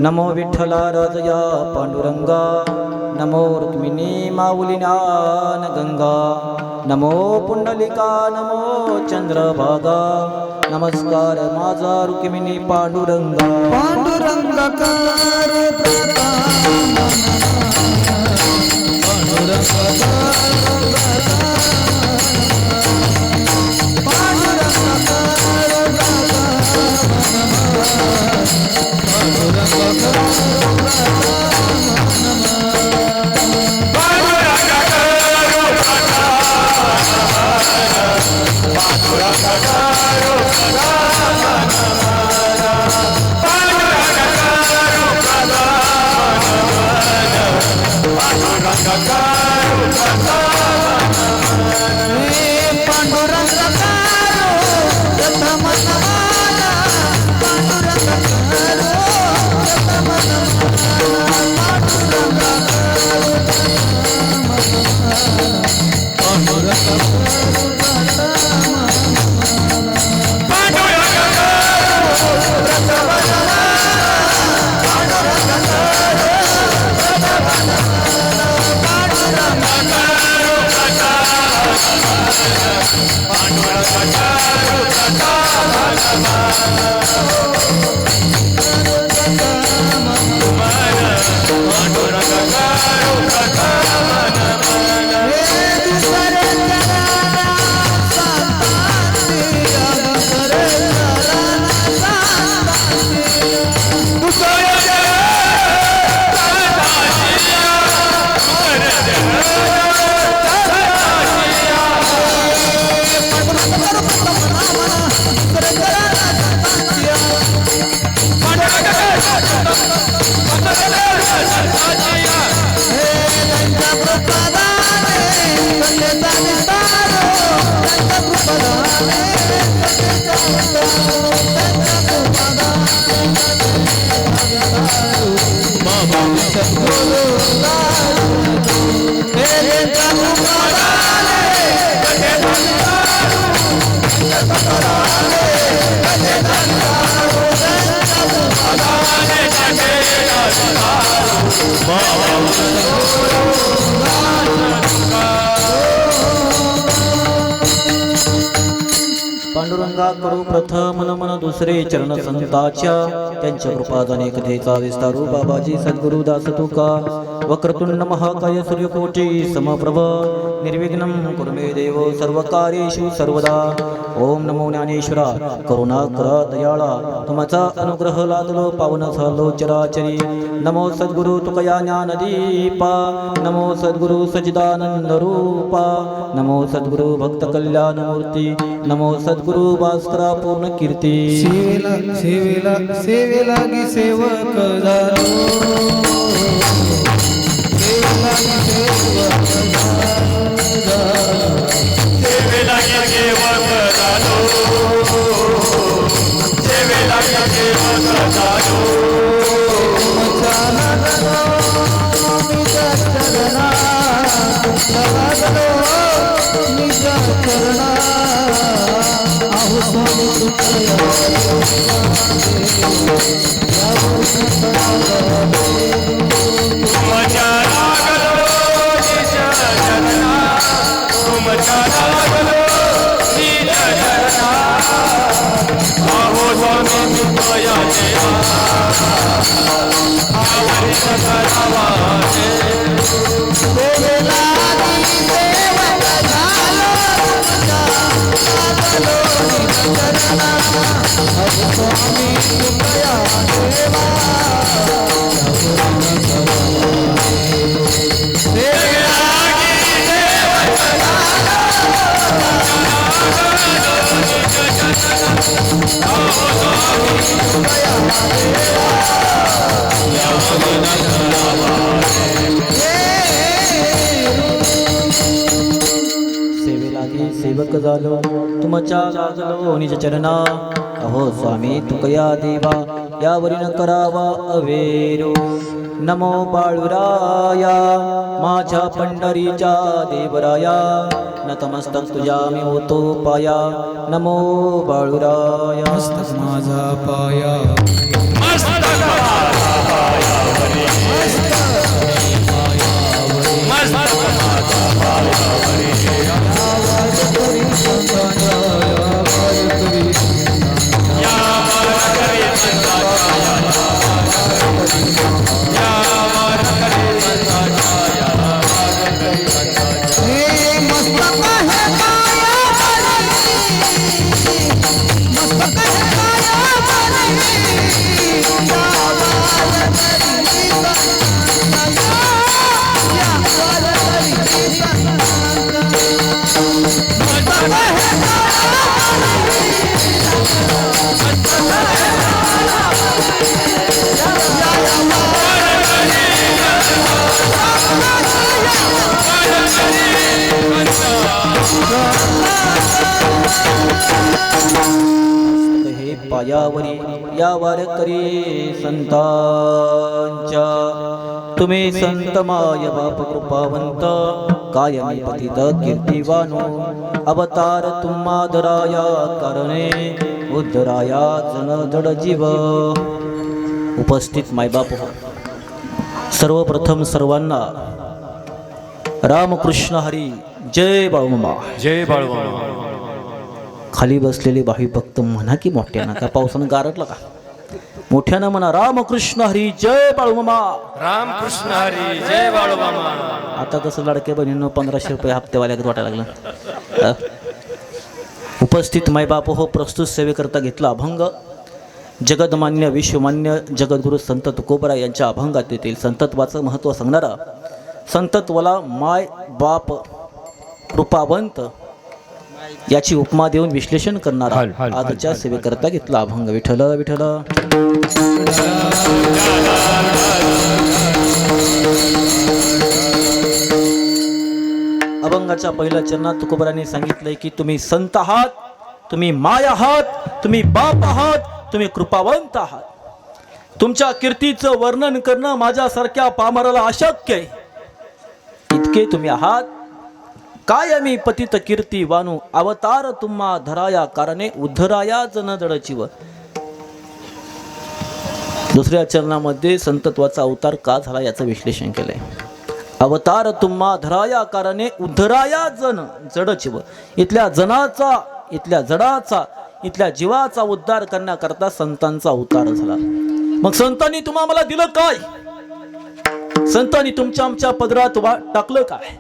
नमो विठ्ठला राजया पांडुरंगा, नमो रुक्मिणी माऊली ज्ञानगंगा, नमो पुंडलिका, नमो चंद्रभागा, नमस्कार माझा रुक्मिणी पांडुरंगा. पांडुरंगा कार प्रताप, पांडुरंगा पांडुरंगा करू प्रथम नमन दुसरे चरण संताच्या, त्यांच्या कृपादाने कथेचा विस्तारू बाबाजी सद्गुरु दास तुका. वक्रतुंड महाकाय सूर्यकोटी समप्रभ, निर्विघ्नं कुरु मे देव सर्वकार्येषु सर्वदा. ओम नमो ज्ञानेश्वरा करुणाकरा दयाळा, तुमचा अनुग्रह लादलो पावन झालो चराचरी. नमो सद्गुरु तुकया ज्ञानदीपा, नमो सद्गुरु सच्चिदानंद रूपा, नमो सद्गुरु भक्त कल्याण मूर्ती, नमो सद्गुरु भास्करा पूर्ण कीर्ती. सेवेला सेवक झालो, सेवेला सेवक झालो, सेवेला सेवक झालो. तुमच्या लागलो निज चरणा, तुमच्या लागलो निज चरणा. आहो स्वामी कृपया देवा, आवरी करावा दे. सेवेलागी सेवक झालो, तुमच्या लागलो निज चरणा. अहो स्वामी तुकया देवा, यावरी न करावा अवेरो. नमो बाळुराया माझ्या पंढरीच्या देवराया, नतमस्तक तुझ्या मी होतो पाया. नमो बाळुराया मस्तक माझा पाया, मस्तक पायावरी या वारकरी संतांच्या तुम्ही संत माय बाप कृपावंत कायमी पतित कीर्तिवानो अवतार तुम्हा धराया कारणे उद्धराया जन जड जीव. उपस्थित मायबाप हो, सर्वप्रथम सर्वांना रामकृष्ण हरी जय बाळूमामा. जय बाळूमामा. खाली बसलेले भावी भक्त म्हणा की मोठ्यानं, का पावसानं गारटलं का? मोठ्यानं म्हणा रामकृष्ण हरी जय बाळूमामा. रामकृष्ण हरी जय बाळूमामा. आता कसं लाडक्या बहिणींनो 1500 रुपये हप्तेवाल्याकडे वाटायला लागलं. उपस्थित मायबाप हो, प्रस्तुत सेवेकरता घेतला अभंग जगदमान्य विश्वमान्य जगद्गुरु संत तुकोबरा यांच्या अभंगात येथील संतत्वाचं महत्त्व सांगणारा, संतत्वाला माय बाप कृपावंत याची उपमा देऊन विश्लेषण करणारा आजच्या सेवेकरता घेतला अभंग. विठ्ठल विठ्ठल. अभंगाच्या पहिल्या चरणात तुकोबरांनी सांगितलंय की तुम्ही संत आहात, तुम्ही माय आहात, तुम्ही बाप आहात, तुम्ही कृपावंत आहात. तुमच्या कीर्तीचं वर्णन करणं माझ्यासारख्या पामराला अशक्य आहे. इतके तुम्ही आहात. कायमी पतित कीर्ती वानू अवतार तुम्हा धराया कारणे उद्धराया जन जड जीव. दुसऱ्या चरणामध्ये संतत्वाचा अवतार का झाला याचं विश्लेषण केलंय. अवतार तुम्हा धराया कारणे उद्धराया जन जड जीव. इथल्या जनाचा, इथल्या जडाचा, इथल्या जीवाचा उद्धार करण्याकरता संतांचा अवतार झाला. मग संतांनी तुम्हा मला दिलं काय? संतांनी तुमच्या आमच्या पदरात टाकलं काय?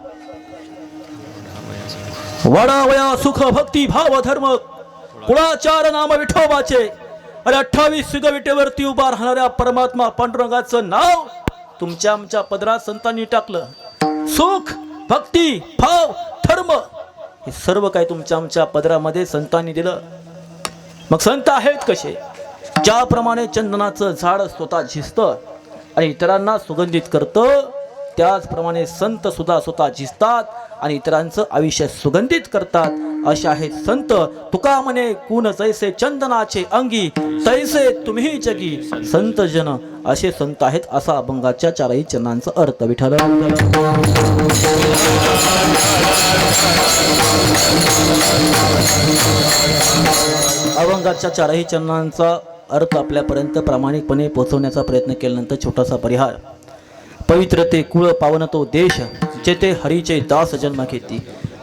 वाडावया सुख भक्ती भाव धर्म कुळाचार नाम विठोबाचे. अरे 28 सिद्धविटेवरती उभा राहणाऱ्या परमात्मा पांडुरंगाचं नाव तुमच्या आमच्या पदरात संतांनी टाकलं. सुख भक्ती भाव धर्म हे सर्व काही तुमच्या आमच्या पदरामध्ये संतांनी दिलं. मग संत आहेत कसे? ज्याप्रमाणे चंदनाचं झाड स्वतः झिजतं आणि इतरांना सुगंधित करतं, त्याचप्रमाणे संत सुद्धा स्वतः झिजतात आणि इतरांचं आयुष्य सुगंधित करतात. असे आहेत संत. तुका म्हणे कुण जैसे चंदनाचे अंगी तैसे तुम्ही जगी संत जन. असे संत आहेत. असा अभंगाच्या चारही चरणांचा अर्थ. विठ्ठल. अभंगाच्या चारही चरणांचा अर्थ आपल्यापर्यंत प्रामाणिकपणे पोहोचवण्याचा प्रयत्न केल्यानंतर छोटासा परिहार. पवित्र ते कुळ पावन तो देश जेथे हरीचे दास जन्म घेती.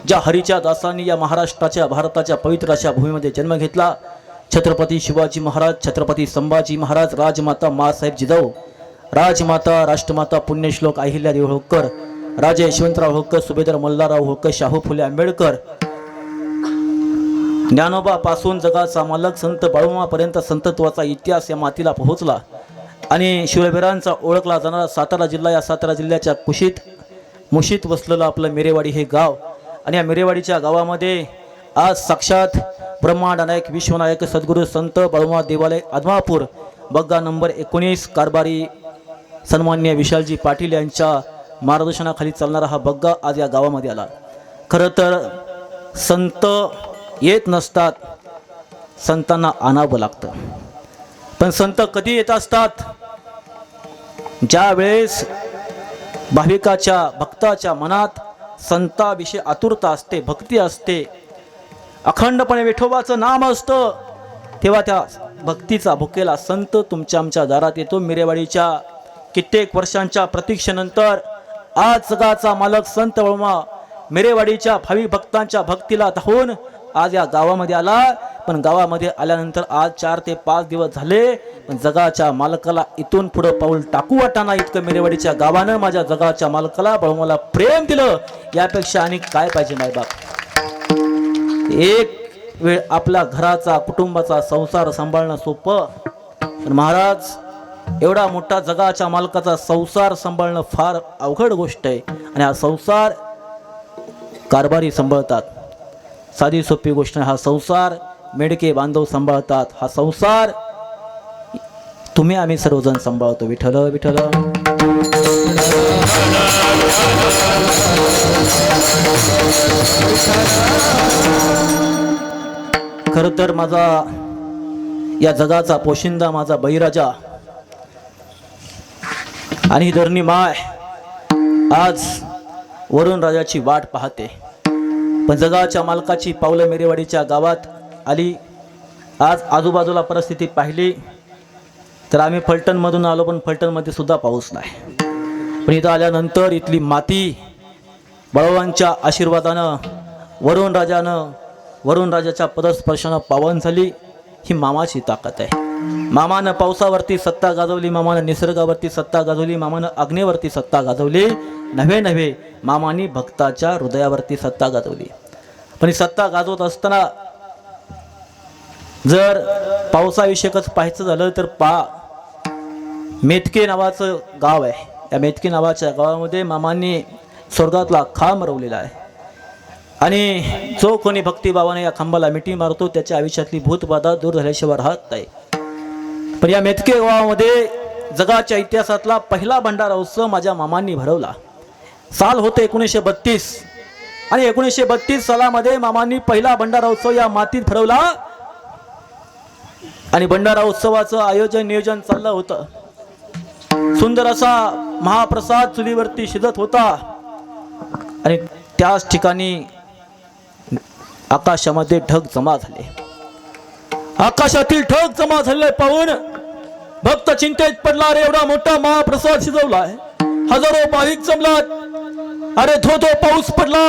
ज्या हरीच्या दासांनी या महाराष्ट्राच्या भारताच्या पवित्र अशा भूमीमध्ये जन्म घेतला, छत्रपती शिवाजी महाराज, छत्रपती संभाजी महाराज, राजमाता माँसाहेब जिजाऊ, राजमाता राष्ट्रमाता पुण्यश्लोक अहिल्यादेवी होळकर, राजे यशवंतराव होळकर, सुभेदार मल्हारराव होळकर, शाहू फुले आंबेडकर, ज्ञानोबा पासून जगाचा मालक संत बाळूमामापर्यंत संतत्वाचा इतिहास या मातीला पोहोचला. आणि शिवबीरांचा ओळखला जाणारा सातारा जिल्हा, या सातारा जिल्ह्याच्या मुशीत वसलेलं आपलं मिरेवाडी हे गाव. आणि या मिरेवाडीच्या गावामध्ये आज साक्षात ब्रह्मांड नायक विश्वनायक सद्गुरू संत बाळूमामा देवालय आदमापूर बग्गा नंबर 19 कारभारी सन्मान्य विशालजी पाटील यांच्या मार्गदर्शनाखाली चालणारा हा बग्गा आज या गावामध्ये आला. खरं तर संत येत नसतात, संतांना आणावं लागतं. पण संत कधी येत असतात? ज्या वेळेस भाविकाच्या भक्ताच्या मनात संताविषयी आतुरता असते, भक्ती असते, अखंडपणे विठोबाचं नाम असतं, तेव्हा त्या भक्तीचा भुकेला संत तुमच्या आमच्या दारात येतो. मिरेवाडीच्या कित्येक वर्षांच्या प्रतीक्षेनंतर आज जगाचा मालक संत बाळूमामा मिरेवाडीच्या भावी भक्तांच्या भक्तीला धावून आज या गावामध्ये आला. पण गावामध्ये आल्यानंतर आज 4 ते 5 दिवस झाले, पण जगाच्या मालकाला इथून पुढे पाऊल टाकू वाटाना इतकं मिरेवाडीच्या गावानं माझ्या जगाच्या मालकाला बाळूमामाला प्रेम दिलं. यापेक्षा आणि काय पाहिजे नाही बाप. एक वेळ आपल्या घराचा कुटुंबाचा संसार सांभाळणं सोपं, पण महाराज एवढा मोठा जगाच्या मालकाचा संसार सांभाळणं फार अवघड गोष्ट आहे. आणि हा संसार कारभारी सांभाळतात, साधी सोपी गोष्ट नाही. हा संसार मेडके बांधव सांभाळतात. हा संसार तुम्ही आम्ही सर्वजण सांभाळतो. विठ्ठल विठ्ठल. खरं तर माझा या जगाचा पोशिंदा माझा बळीराजा आणि ही धरणी माय आज वरुण राजाची वाट पाहते. पण जगाच्या मालकाची पावलं मेरेवाडीच्या गावात आली. आज आजूबाजूला परिस्थिती पाहिली तर आम्ही फलटणमधून आलो, पण फलटणमध्ये सुद्धा पाऊस नाही. पण इथं आल्यानंतर इथली माती बळवांच्या आशीर्वादानं वरुण राजाच्या पदस्पर्शानं पावन झाली. ही मामाची ताकद आहे. मामानं पावसावरती सत्ता गाजवली, मामानं निसर्गावरती सत्ता गाजवली, मामानं अग्नीवरती सत्ता गाजवली. नव्हे मामानी भक्ताच्या हृदयावरती सत्ता गाजवली. पण ही सत्ता गाजवत असताना जर पावसाविषयकच पाहायचं झालं तर मेतके नावाचं गाव आहे. या मेतके नावाच्या गावामध्ये मामांनी स्वर्गातला खांब रवलेला आहे. आणि जो कोणी भक्तिभावाने या खांबाला मिठी मारतो त्याच्या आयुष्यातली भूतबाधा दूर झाल्याशिवाय राहत नाही. पण या मेतके गावामध्ये जगाच्या इतिहासातला पहिला भंडारा उत्सव माझ्या मामांनी भरवला. साल होते 1932 आणि 1932 सालामध्ये मामांनी पहिला भंडारा उत्सव या मातीत भरवला. आणि भंडारा उत्सवाचं आयोजन नियोजन चाललं होतं. सुंदर असा महाप्रसाद चुलीवरती शिजत होता. आणि त्याच ठिकाणी आकाशामध्ये ढग जमा झाले. आकाशातील ढग जमा झालेले पाहून भक्त चिंतेत पडला. अरे एवढा मोठा महाप्रसाद शिजवलाय, हजारो भाविक जमलात, अरे धो पाऊस पडला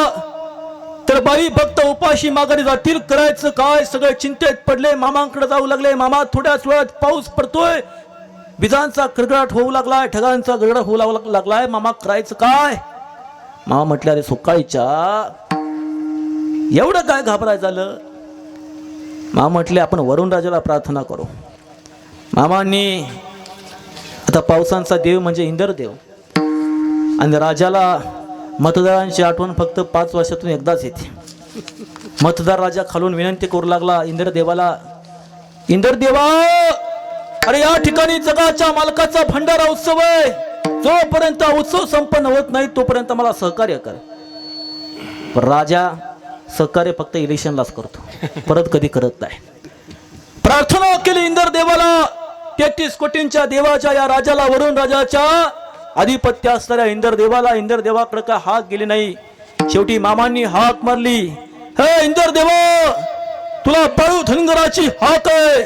तर बाई भक्त उपाशी माघारी जातील, करायचं काय? सगळे चिंतेत पडले. मामांकडे जाऊ लागले. मामा थोड्याच वेळात पाऊस पडतोय, विजांचा गडगडाट होऊ लागलाय, ढगांचा गडगडाट होऊ लागलाय. मामा करायचं काय? मामा म्हटले अरे सुकाळीच्या एवढं काय घाबराय झालं? मामा म्हटले आपण वरुण राजाला प्रार्थना करू. मामांनी आता पावसांचा देव म्हणजे इंद्रदेव आणि राजाला मतदारांची आठवण फक्त 5 वर्षातून एकदाच येते. मतदार राजा खालून विनंती करू लागला इंद्रदेवाला, इंद्रदेवा अरे या ठिकाणी जगाच्या मालकाचा भंडारा उत्सव आहे, जोपर्यंत उत्सव संपन्न होत नाही तोपर्यंत मला सहकार्य कर. पण राजा सहकार्य फक्त इलेक्शनलाच करतो, परत कधी करत नाही. प्रार्थना केली इंद्रदेवाला. 33 कोटींच्या देवाच्या या राजाला, वरुण राजाच्या आधिपत्य असणाऱ्या इंद्रदेवाकडे काय हाक गेली नाही. शेवटी मामांनी हाक मारली, हे इंद्रदेवा तुला पळू धनगराची हाक आहे.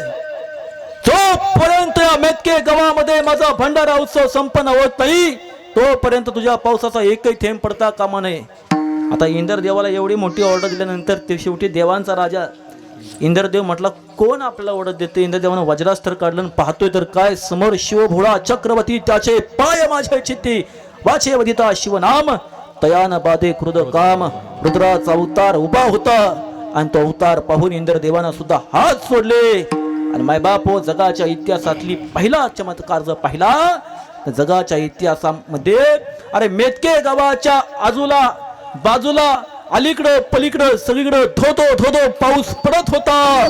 जोपर्यंत या मेतके गावामध्ये माझा भंडारा उत्सव संपन्न होत नाही तोपर्यंत तुझ्या पावसाचा एकही थेंब पडता कामा नये. आता इंद्रदेवाला एवढी मोठी ऑर्डर दिल्यानंतर ते शेवटी देवांचा राजा इंद्रदेव म्हटला कोण आपल्याला ऑर्डर देते? इंद्रदेवानं वज्रास्त्र काढलं, पाहतोय तर काय समोर शिवभोळा चक्रवर्ती, त्याचे पाय माझे चित्ती, वाचे वदिता शिवनाम, तयान बाधे क्रुद काम. रुद्राचा अवतार उभा होता आणि तो अवतार पाहून इंद्रदेवानं सुद्धा हात सोडले. आणि मायबाप जगाच्या इतिहासातली पहिला चमत्कार जर पाहिला तर जगाच्या इतिहासामध्ये अरे मेतके गावाच्या बाजूला अलीकडं पलीकडं सगळीकडं धो पाऊस पडत होता.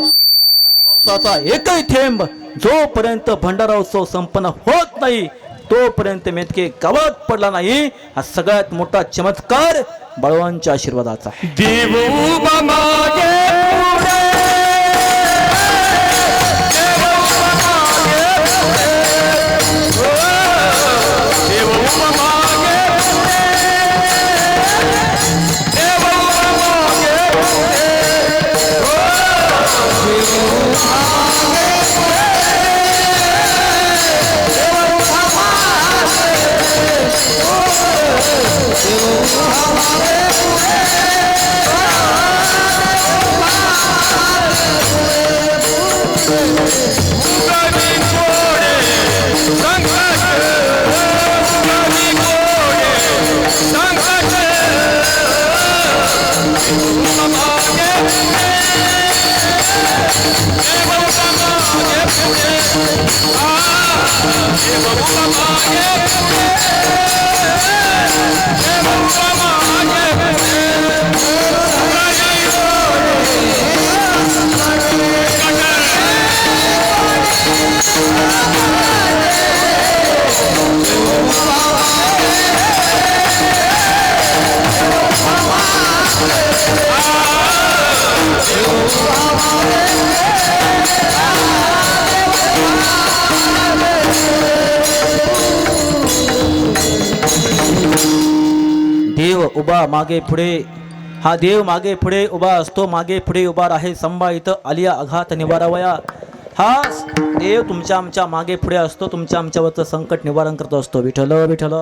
पावसाचा एकही थेंब जोपर्यंत भंडारा उत्सव संपन्न होत नाही तोपर्यंत मेतके गावात पडला नाही. हा सगळ्यात मोठा चमत्कार बळवांच्या आशीर्वादाचा. देव उभा मागे पुढे, देव उभा मागे पुढे, देव उभा मागे पुढे, देव उभा मागे पुढे, देव उभा मागे पुढे, देव उभा मागे पुढे, देव उभा मागे पुढे. उभा मागे पुढे, हा देव मागे पुढे उभा असतो, मागे पुढे उभा आहे संभाळित आलिया आघात निवारावया. हा देव तुमच्या आमच्या मागे पुढे असतो, तुमच्या आमच्यावरचं संकट निवारण करत असतो. विठ्ठल विठ्ठल.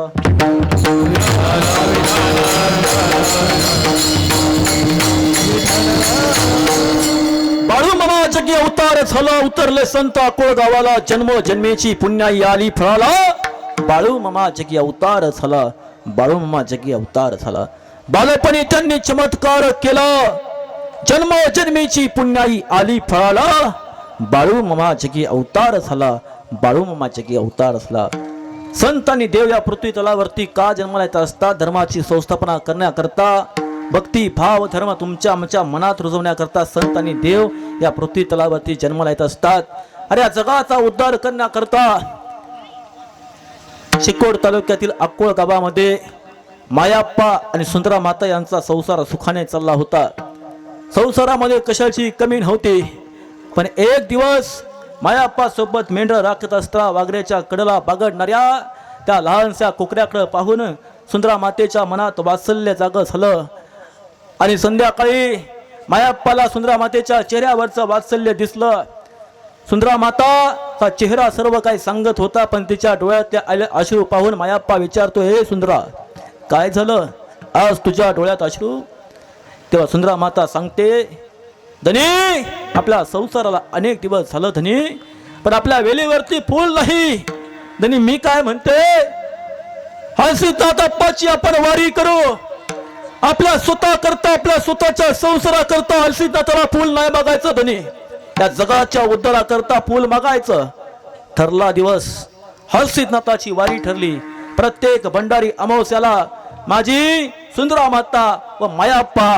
बाळू मामा जगी अवतार झाला, उतरले संत अकोळ गावाला, जन्म जन्मेची पुण्याई आली फळाला. बाळू मामा जगी अवतार झाला, बाळू मामा जगी अवतार झाला. बालपणी त्यांनी चमत्कार केला, जन्म जन्मेची पुण्याई आली फळाला. बाळू मामा जगी अवतार झाला, बाळू मामा जगी अवतार झाला. संतांनी देव या पृथ्वी तलावरती का जन्माला येत असतात? धर्माची संस्थापना करण्याकरता, भक्ती भाव धर्म तुमच्या आमच्या मनात रुजवण्याकरता संतांनी देव या पृथ्वी तलावरती जन्माला येत असतात. अरे या जगाचा उद्धार करण्याकरता चिकोड तालुक्यातील अक्कोळ गावामध्ये मायाप्पा आणि सुंदरा माता यांचा संसार सुखाने चालला होता. संसारामध्ये कशाची कमी नव्हती. पण एक दिवस मायाप्पा सोबत मेंढर राखत असता वाघऱ्याच्या कडेला बागडणाऱ्या त्या लहानशा कोकऱ्याकडे पाहून सुंदरा मातेच्या मनात वात्सल्य जाग झालं. आणि संध्याकाळी मायाप्पाला सुंदरा मातेच्या चेहऱ्यावरचं वात्सल्य दिसलं. सुंदरा माताचा चेहरा सर्व काही सांगत होता, पण तिच्या डोळ्यातले अश्रू पाहून मायाप्पा विचारतो, हे सुंदरा काय झालं आज तुझ्या डोळ्यात अश्रू? तेव्हा सुंदरा माता सांगते, धनी आपल्या संसाराला अनेक दिवस झालं धनी, पण आपल्या वेलीवरती फूल नाही. धनी मी काय म्हणते, हलसीनाथाची आपण वारी करू. आपल्या स्वतः करता, आपल्या स्वतःच्या संसारा करता हलसीनाथाला फूल नाही मागायचं धनी, या जगाच्या उद्धारा करता फूल मागायचं. ठरला दिवस, हलसीनाथाची वारी ठरली. प्रत्येक भंडारी अमावस्याला माझी सुंदरा माता व मायाप्पा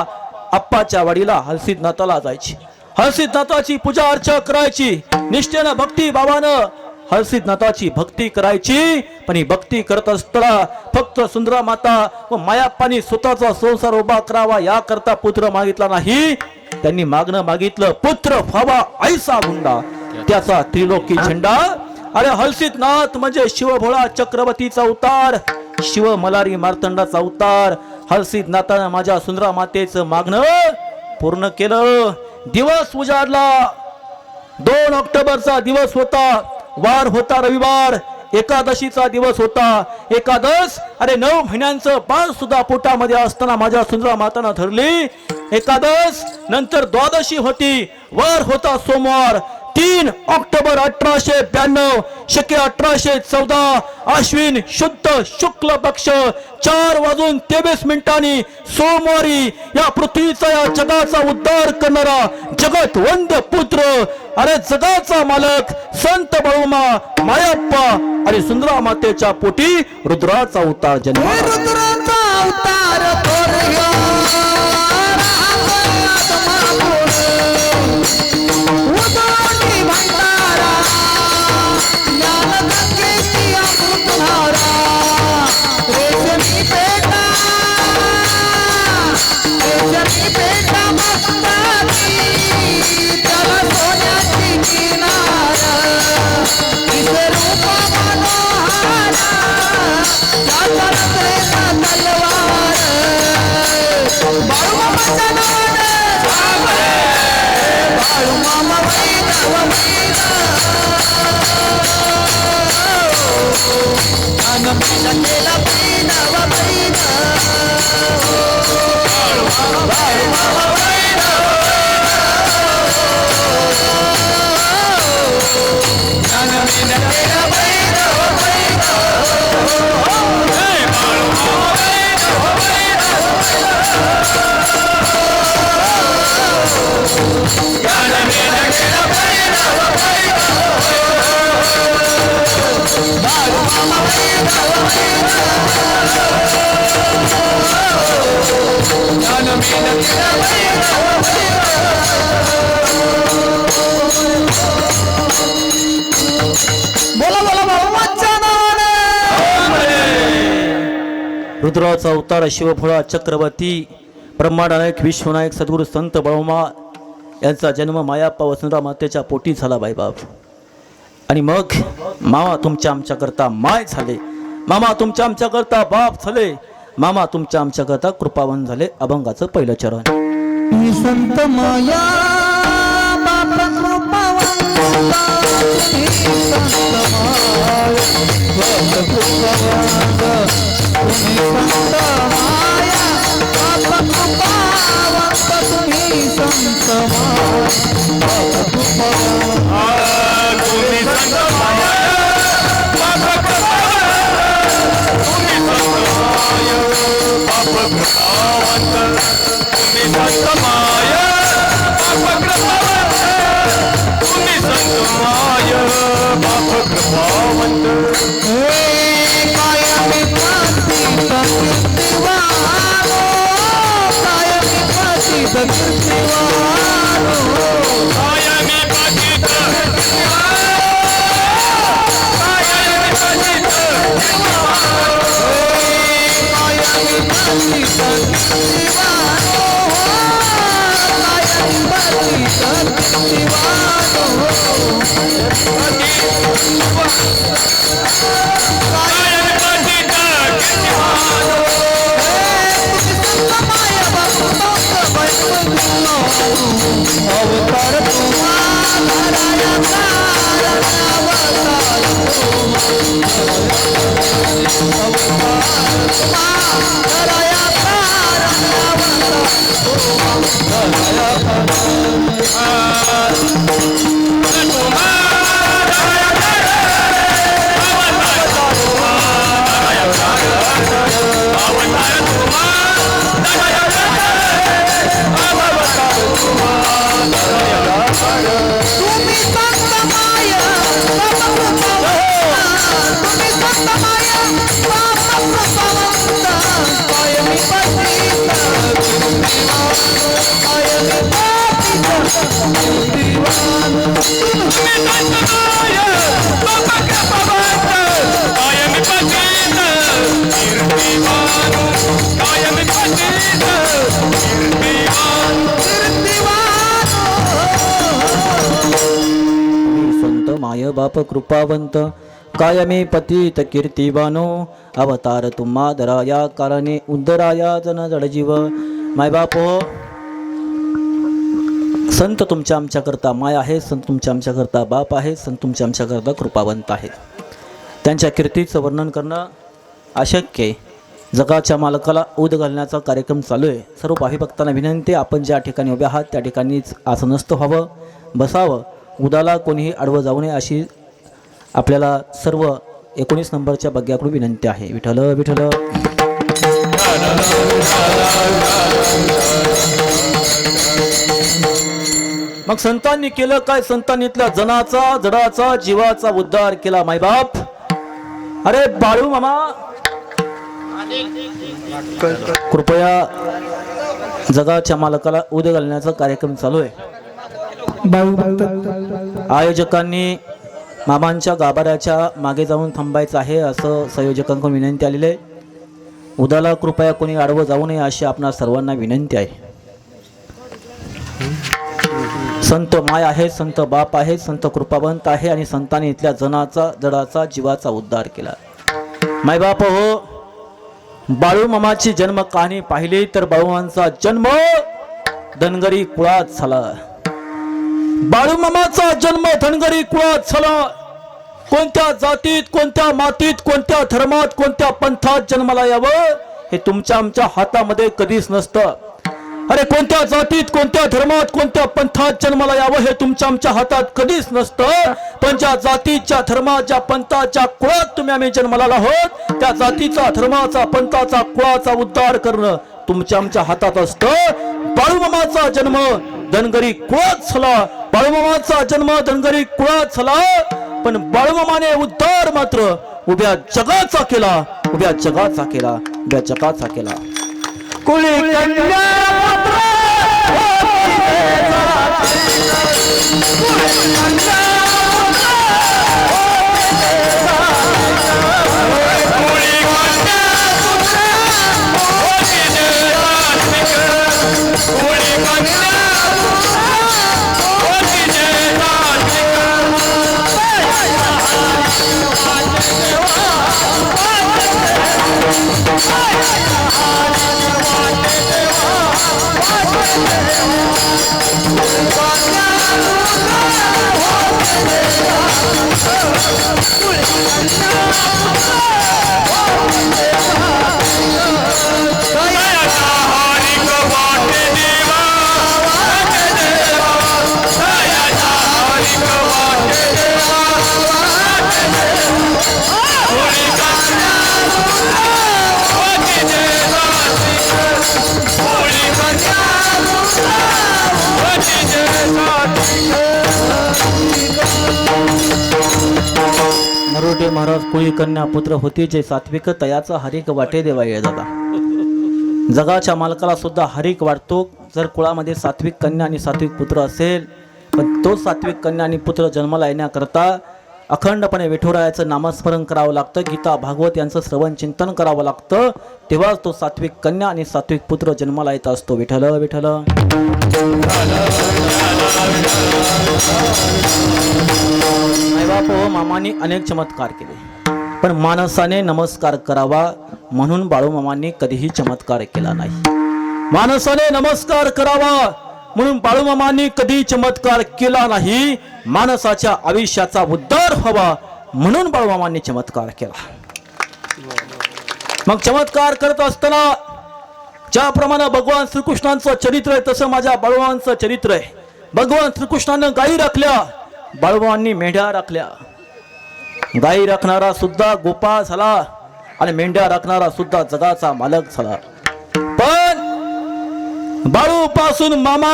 आप्पाच्या वाडीला हलसीनाथाला जायची. हलसीनाथाची पूजा अर्चा करायची, निष्ठेनं भक्ती भावानं हलसीनाथाची भक्ती करायची. पण ही भक्ती करत असताना फक्त सुंदरा माता व मायाप्पानी स्वतःचा संसार उभा करावा या करता पुत्र मागितला नाही. त्यांनी मागणं मागितलं, पुत्र व्हावा ऐसा गुंडा त्याचा त्रिलोकी झेंडा. अरे हलसीनाथ म्हणजे शिवभोळा चक्रवर्तीचा अवतार, शिव मलारी मार्तंडाचा अवतार. हलसीनाथानं माझ्या सुंदरा मातेचं मागणं पूर्ण केलं. दिवस उजाडला. 2 ऑक्टोबरचा दिवस होता, वार होता रविवार, एकादशीचा दिवस होता. एकादश, अरे 9 महिन्यांचं बाळ सुद्धा पोटामध्ये असताना माझ्या सुंदरा मातानं धरली एकादश. नंतर द्वादशी होती, वार होता सोमवार. 3 ऑक्टोबर 1892 शके 1814 अश्विन शुद्ध शुक्ल पक्ष 4:23 सोमवारी या पृथ्वीचा या जगाचा उद्धार करणारा जगतवंद्य पुत्र, अरे जगाचा मालक संत बाळूमा मायाप्पा आणि सुंदरा मातेच्या पोटी रुद्राचा अवतार जन्म. रुद्राचा अवतार थोरग्या रुद्राचा अवतार शिवभोळा चक्रवर्ती ब्रह्मांडनायक विश्वनायक सद्गुरू संत बाळूमा यांचा जन्म मायाप्पा व सुंदरा मातेच्या पोटी झाला बाईबाप. आणि मग मामा तुमच्या आमच्या करता माय झाले, मामा तुमच्या आमच्या करता बाप झाले. मामा तुमच्या आमच्याकरता कृपावन झाले. अभंगाचं पहिलं चरण. ही संत माया बाप कृपावंता, ही संत माया बाप कृपावंता, तुम्ही संत माया बाप कृपावंता, तुम्ही संत माया बाप कृपावंता. तुम्ही संत माया बाप कृपावंत, तुम्ही संत माया बाप कृपावंत, तुम्ही संत माया बाप कृपावंत, तुम्ही संत माया बाप कृपावंत. कायमी पातीत कीर्तिवानो, कायमी पातीत कीर्तिवानो, कायमी पतित कायमी पतित कायमी पातीत कीर्तिवानो, कायमी पातीत कीर्तिवानो, कायमी पतित माया बापू अवतार तुम्हाला तुम्ही संत माया बाप कृपावंता, तुम्ही संत माया बाप कृपावंता, कायमी पतित कीर्तिवानो, कायमी पतित कीर्तिवानो, तुम्ही संत माया बाप कृपावंत, कायमी पतित कीर्तिवानो, कायमी पतित कीर्तिवानो. संत माय बाप कृपावंत, कायमी पतित कीर्तिवानो, अवतार तुम्हा दराया कारणे उद्धराया जन जडजीव. मायबाप हो, संत तुमच्या आमच्याकरता माय आहे, संत तुमच्या आमच्याकरता बाप आहे, संत तुमच्या आमच्याकरता कृपावंत आहे. त्यांच्या कीर्तीचं वर्णन करणं अशक्य आहे. जगाच्या मालकाला ऊद घालण्याचा कार्यक्रम चालू आहे. सर्व भावी भक्तांना विनंती, आपण ज्या ठिकाणी उभे आहात त्या ठिकाणीच आसनस्थ व्हावं, बसावं. उदाला कोणीही आडवं जाऊ नये अशी आपल्याला सर्व 19 नंबरच्या बग्याकडून विनंती आहे. विठ्ठल विठ्ठल. मग संतांनी केलं काय? संतांनीतल्या जनाचा जडाचा जीवाचा उद्धार केला. मायबाप, अरे बाळू मामा, कृपया जगाच्या मालकाला ऊद घालण्याचा कार्यक्रम चालू आहे. आयोजकांनी मामांच्या गाभाऱ्याच्या मागे जाऊन थांबायचं आहे असं संयोजकांकडून विनंती आलेली आहे. उदाला कृपया कोणी आडवं जाऊ नये अशी आपणा सर्वांना विनंती आहे. संत माय आहे, संत बाप आहे, संत कृपावंत आहे आणि संतांनी इथल्या जनाचा जडाचा जीवाचा उद्धार केला. मायबाप हो, बाळू मामाची जन्म कहाणी पाहिली तर बाळूमामांचा जन्म धनगरी कुळात झाला. बाळू मामाचा जन्म धनगरी कुळात झाला. कोणत्या जातीत, कोणत्या मातीत, कोणत्या धर्मात, कोणत्या पंथात जन्माला यावं हे तुमच्या आमच्या हातामध्ये कधीच नसतं. अरे कोणत्या जातीत, कोणत्या धर्मात, कोणत्या पंथात जन्माला यावं हे तुमच्या आमच्या हातात कधीच नसतं. पण ज्या जातीच्या धर्माच्या पंथाच्या कुळात तुम्ही आम्ही जन्माला आहोत त्या जातीचा धर्माचा पंथाचा कुळाचा उद्धार करणं तुमच्या आमच्या हातात असतं. बाळूमामाचा जन्म धनगरी कुळात झाला. बाळूमामाचा जन्म धनगरी कुळात झाला. पण बाळूमामाने उद्धार मात्र उभ्या जगाचा केला, उभ्या जगाचा केला, उभ्या जगाचा केला. कुळी कन्या राजे महाराज कुळी कन्या पुत्र होती जे सात्विक तयाचा हरिक वाटे देवा ये दादा. जगाच्या मालकाला सुद्धा हरिक वाटतो जर कुळामध्ये सात्विक कन्या आणि सात्विक पुत्र असेल. पण तो सात्विक कन्या आणि पुत्र जन्माला येण्याकरता अखंडपणे विठुरायाचं नामस्मरण करावं लागतं. गीता भागवत यांचं श्रवण चिंतन करावं लागतं. तेव्हाच तो सात्विक कन्या आणि सात्विक पुत्र जन्माला येत असतो. विठ्ठल विठ्ठल. मायबाप व मामांनी अनेक चमत्कार केले पण माणसाने नमस्कार करावा म्हणून बाळूमामांनी कधीही चमत्कार केला नाही. माणसाने नमस्कार करावा म्हणून बाळूमामांनी कधी चमत्कार केला नाही. माणसाच्या आयुष्याचा उद्धार व्हावा म्हणून बाळूमामांनी चमत्कार केला. मग चमत्कार करत असताना ज्याप्रमाणे भगवान श्रीकृष्णांचं चरित्र आहे तसं माझ्या बाळूमामांचं चरित्र आहे. भगवान श्रीकृष्णानं गायी राखल्या, बाळूमामांनी मेंढ्या राखल्या. गायी राखणारा सुद्धा गोपाळ झाला आणि मेंढ्या राखणारा सुद्धा जगाचा मालक झाला. पण बाळू पासून मामा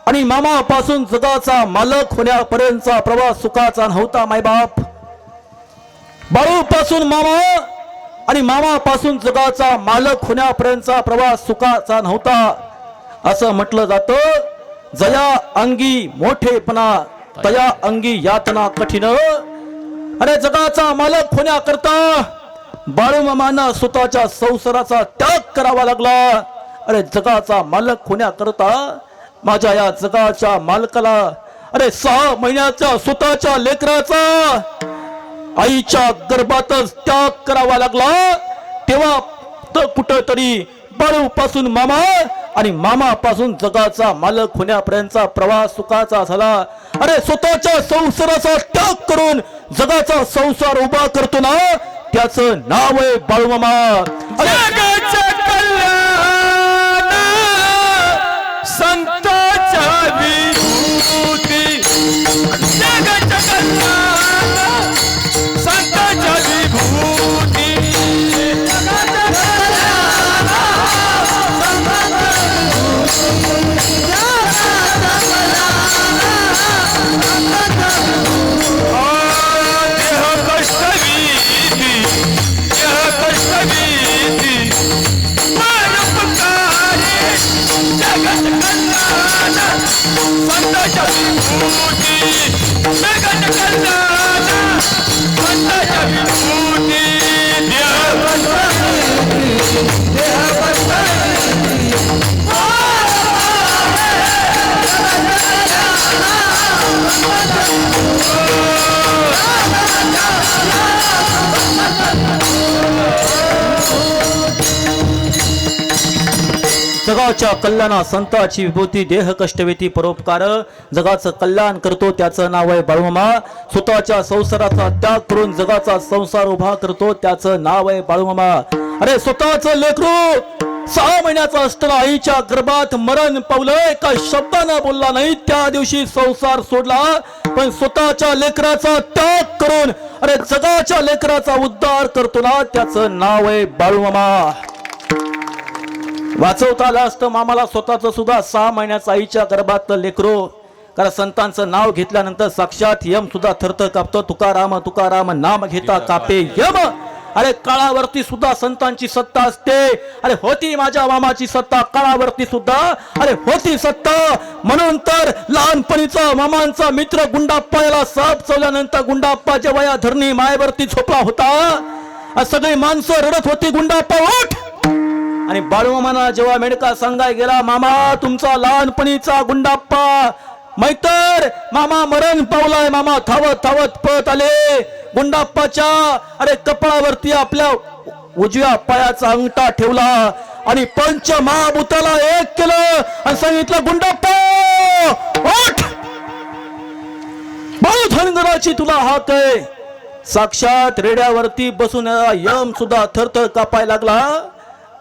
आणि मामा पासून जगाचा मालक होण्यापर्यंतचा प्रवास सुखाचा नव्हता. मायबाप, बाळू पासून मामा आणि मामा पासून जगाचा मालक होण्यापर्यंतचा प्रवास सुखाचा नव्हता. असं म्हटलं जातं, जया अंगी मोठेपणा तया अंगी यातना कठीण. अरे जगाचा मालक होण्याकरता बाळूमामांना स्वतःच्या संसाराचा त्याग करावा लागला. अरे जगाचा मालक होण्याकरता माझ्या या जगाच्या मालकाला अरे 6 महिन्याच्या स्वतःच्या लेकराचा आईच्या गर्भातच त्याग करावा लागला. तेव्हा तर कुठंतरी बाळू पासून मामा आणि मामा पासून जगाचा मालक होण्यापर्यंतचा प्रवास सुखाचा झाला. अरे स्वतःच्या संसाराचा त्याग करून जगाचा संसार उभा करतो ना, त्याचं नाव आहे बाळूमामा. जगाचं कल्याण संतांच्या विभूती. जगाचं कल्याण संतांच्या विभूती. जगाच्या कल्याणा संताची विभूती. देह कष्टवेती परोपकार. जगाचं कल्याण करतो त्याचं नाव आहे बाळूमामा. स्वतःच्या संसाराचा त्याग करून जगाचा संसार उभा करतो त्याचं नाव आहे बाळूमामा. अरे स्वतःचं लेकरू 6 महिन्याचा असताना आईच्या गर्भात मरण पावलं, एका शब्दानं बोलला नाही. त्या दिवशी संसार सोडला, पण स्वतःच्या लेकराचा त्याग करून अरे जगाच्या लेकराचा उद्धार करतो ना, त्याचं नाव आहे बाळूमामा. वाचवता आलं असतं मामाला स्वतःच सुद्धा 6 महिन्याचा आईच्या गर्भातलं लेकरो. कारण संतांचं नाव घेतल्यानंतर साक्षात यम सुद्धा थरथर कापतो. तुकाराम तुकाराम नाम घेता कापे यम. अरे काळावरती सुद्धा संतांची सत्ता असते. अरे होती माझ्या मामाची सत्ता काळावरती सुद्धा. अरे होती सत्ता. म्हणून तर लहानपणीचा मामांचा मित्र गुंडाप्पा याला साप चवल्यानंतर गुंडाप्पाच्या वया धरणी मायवरती झोपला होता. सगळी माणसं रडत होती, गुंडाप्पा उठ. आणि बाळूमामांना जेव्हा मेडका सांगाय गेला, मामा तुमचा लहानपणीचा गुंडाप्पा मैतर मामा मरण पावलाय. मामा धावत धावत पळत आले. गुंडाप्पाच्या अरे कपाळावरती आपल्या उजव्या पायाचा अंगठा ठेवला आणि पंचमहाभूताला एक केलं आणि सांगितलं, गुंडाप्पा उठ. बाळू धनगराची तुला हाक आहे. साक्षात रेड्यावरती बसून यम सुद्धा थरथर कापाय लागला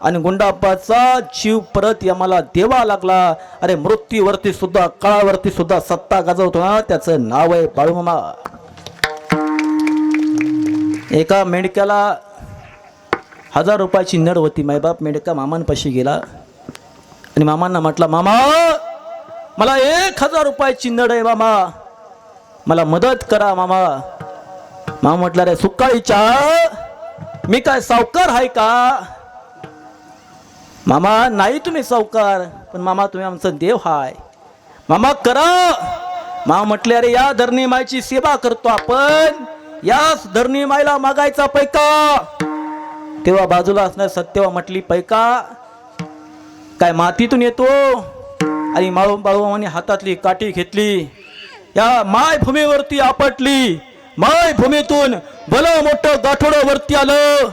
आणि गुंडाप्पाचा जीव परत यमाला देवा लागला. अरे मृत्यूवरती सुद्धा काळावरती सुद्धा सत्ता गाजवतो ना, त्याचं नाव आहे बाळूमामा. एका मेंढक्याला 1000 रुपयाची नड होती. मायबाप मेंढका मामांपाशी गेला आणि मामांना म्हटला, मामा मला 1000 रुपयाची नड आहे, मामा मला मदत करा. मामा मामा म्हटलं रे सुकाळीच्या मी काय सावकार आहे का? मामा नाही तुम्ही सावकार, पण मामा तुम्ही आमचं देव हाय. मामा करा. मामा म्हटले अरे या धरणी मायची सेवा करतो आपण, याच धरणी मायला मागायचा पैका. तेव्हा बाजूला असणार सत्यवा म्हटली पैका काय मातीतून येतो? आणि बाळूमामाने हातातली काठी घेतली, या माय भूमीवरती आपटली. माय भूमीतून भलं मोठं गाठोडं वरती आलं.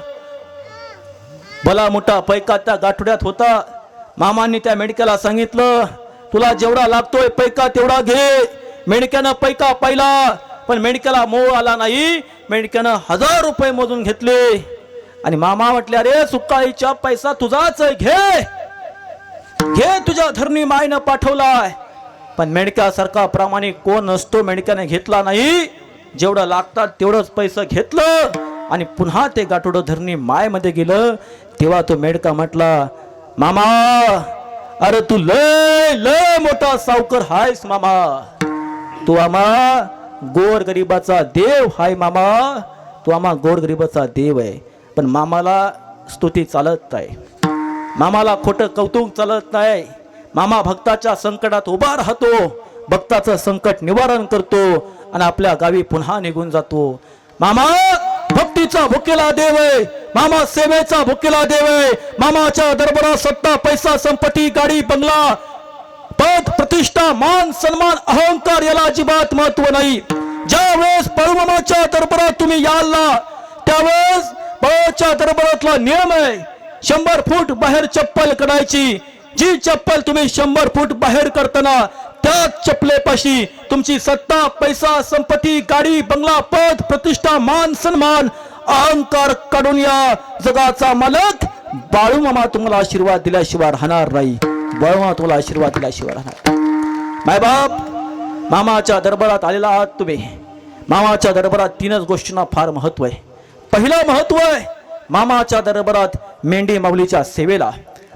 भला मोठा पैका त्या गाठोड्यात होता. मामांनी त्या मेंढक्याला सांगितलं तुला जेवढा लागतोय पैका तेवढा घे. मेंढक्यानं पैका पाहिला, पण मेंढक्याला मोह आला नाही. मेंढक्यानं 1000 रुपये मोजून घेतले. आणि मामा म्हटले अरे सुकाळीच्या पैसा तुझाच घे, घे तुझ्या धरणी मायनं पाठवलाय. पण मेंढक्यासारखा प्रामाणिक कोण नसतो. मेंढक्याने घेतला नाही, जेवढं लागतात तेवढंच पैसे घेतलं आणि पुन्हा ते गाठोडं धरणी माय मध्ये गेलं. तेव्हा तो मेंढका म्हटला मामा अरे तू लय लय मोठा सावकार हायस मामा, तू आम्हा गोर गरीबाचा देव हाय मामा, तू आम्हा गोर गरीबाचा देव आहे. पण मामाला स्तुती चालत नाही, मामाला खोटं कौतुक चालत नाही. मामा भक्ताच्या संकटात उभा राहतो, भक्ताचं संकट निवारण करतो आणि आपल्या गावी पुन्हा निघून जातो. मामा भक्तीचा भुकेला देव आहे, मामा सेवेचा भुकेला देव आहे. मामाच्या दरबारात सत्ता पैसा संपत्ती गाडी बंगला पद प्रतिष्ठा मान सन्मान अहंकार याला अजिबात महत्व नाही. ज्या वेळेस बाळूमामाच्या दरबारात तुम्ही याल ना, त्यावेळेस बाळूच्या दरबारातला नियम आहे 100 फूट बाहेर चप्पल काढायची. जी चप्पल तुम्ही 100 फूट बाहेर करताना त्याच चप्पलेपाशी तुमची सत्ता पैसा संपत्ती गाडी बंगला पद प्रतिष्ठा मान सन्मान अहंकार काढून या जगाचा मालक बाळूमामा तुम्हाला आशीर्वाद दिल्याशिवाय राहणार नाही. बाळूमामा तुम्हाला आशीर्वाद दिल्याशिवाय राहणार. माय बाप मामाच्या दरबारात आलेला आहात तुम्ही. मामाच्या दरबारात 3च गोष्टींना फार महत्व आहे. पहिलं महत्व आहे मामाच्या दरबारात मेंढी माऊलीच्या सेवेला.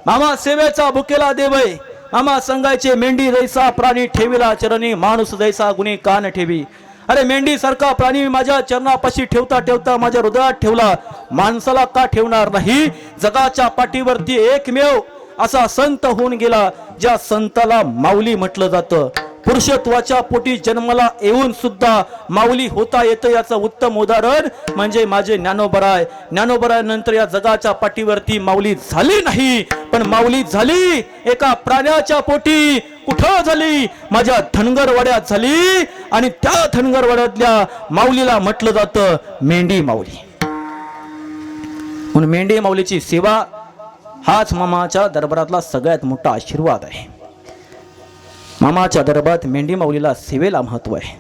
मामा सेवेचा भुकेला देव आहे. मामा सांगायचे मेंढी जैसा प्राणी ठेविला चरणी माणूस जैसा गुणी कान ठेवी. अरे मेंढी सारखा प्राणी माझ्या चरणापाशी ठेवता ठेवता माझ्या हृदयात ठेवला, माणसाला का ठेवणार नाही? जगाच्या पाठीवरती एकमेव असा संत होऊन गेला ज्या संताला माऊली म्हटलं जातं. पुरुषत्वाच्या पोटी जन्माला येऊन सुद्धा माऊली होता येतं याचं उत्तम उदाहरण म्हणजे माझे ज्ञानोबराय. ज्ञानोबरायानंतर या जगाच्या पाठीवरती माऊली झाली नाही, पण माऊली झाली एका प्राण्याच्या पोटी. कुठं झाली? माझ्या धनगरवाड्यात झाली. आणि त्या धनगरवाड्यातल्या माऊलीला म्हटलं जातं मेंढी माऊली. म्हणून मेंढी माऊलीची सेवा हाच मामाच्या दरबारातला सगळ्यात मोठा आशीर्वाद आहे. मामाच्या दरबारात मेंढी माऊलीला सेवेला महत्व आहे.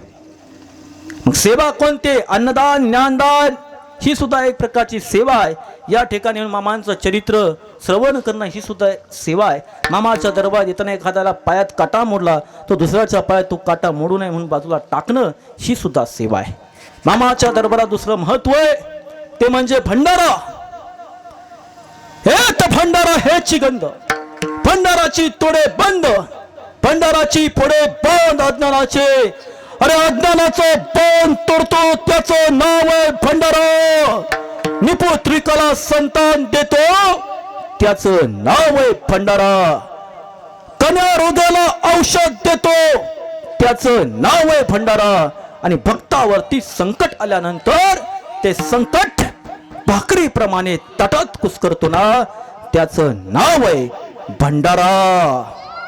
मग सेवा कोणते? अन्नदान ज्ञानदान ही सुद्धा एक प्रकारची सेवा आहे. या ठिकाणी मामांचं चरित्र श्रवण करणं ही सुद्धा सेवा आहे. मामाच्या दरबारात येताना एखाद्याला पायात काटा मोडला तो दुसऱ्याच्या पायात तो काटा मोडू नये म्हणून बाजूला टाकणं ही सुद्धा सेवा आहे. मामाच्या दरबारात दुसरं महत्व आहे ते म्हणजे भंडारा. हे तर भंडारा हेची गंध, भंडाराची तोडे बंद, भंडाराची पुढे बंद अज्ञानाचे. अरे अज्ञानाचं बंद तोडतो त्याचं नाव आहे भंडारा. निपुत्रिकाला संतान देतो त्याचं नाव आहे भंडारा. कन्या हृदयाला औषध देतो त्याचं नाव आहे भंडारा. आणि भक्तावरती संकट आल्यानंतर ते संकट भाकरीप्रमाणे तटात कुस्करतो ना, त्याचं नाव आहे भंडारा.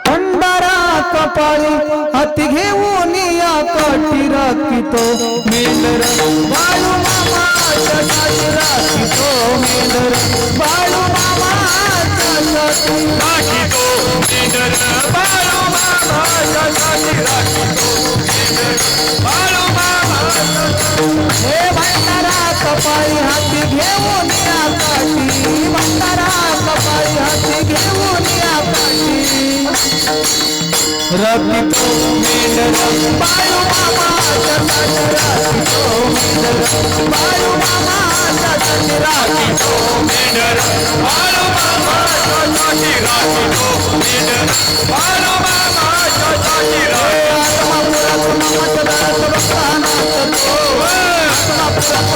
भंडारा कपाळी हाती घेऊन या काठी राखितो मेंढर बाळूमामाच्या काठी राखितो. मेंढर बाळूमामाच्या काठी राखितो मेंढर बाळूमामाच्या काठी राखितो. मेंढर बाळूमामाच्या हे भंडारा कपाळी हाती घेऊन या काठी. भंडारा कपाळी हाती घेऊन या काठी राखितो. मेंढर बाळूमामाच्या काठी राखितो. मेंढर बाळूमामाच्या काठी राखितो. मेंढर बाळूमामाच्या काठी राखितो. मेंढर बाळूमामाच्या काठी राखितो. आत्मापुरात मामाच्या दारात बसताना तो. आत्मापुरात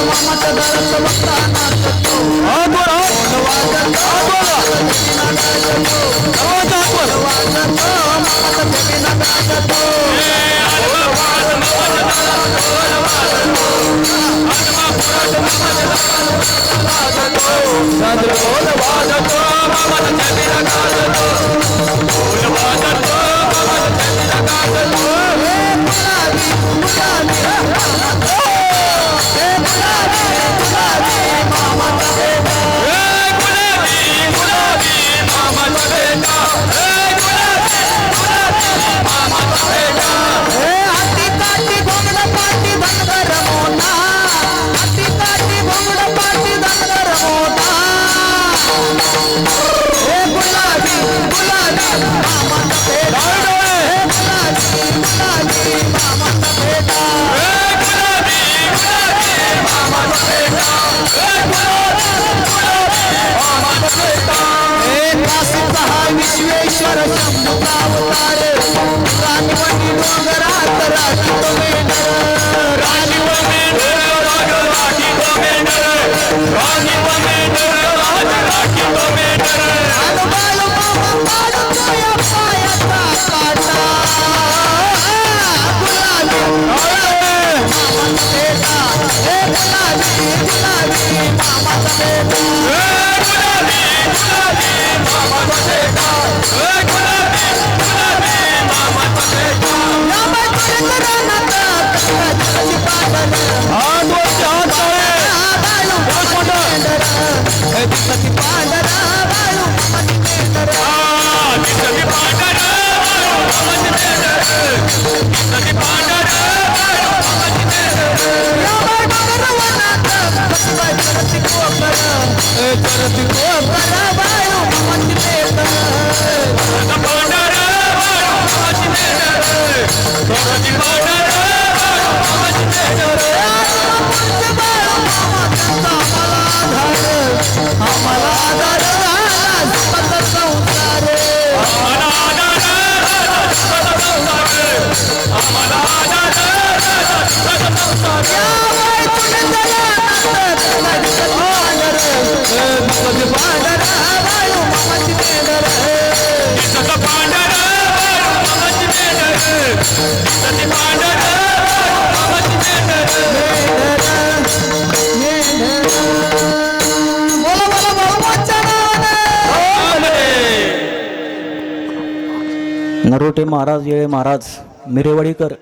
नरोटे महाराज, येळे महाराज, मिरेवाडीकर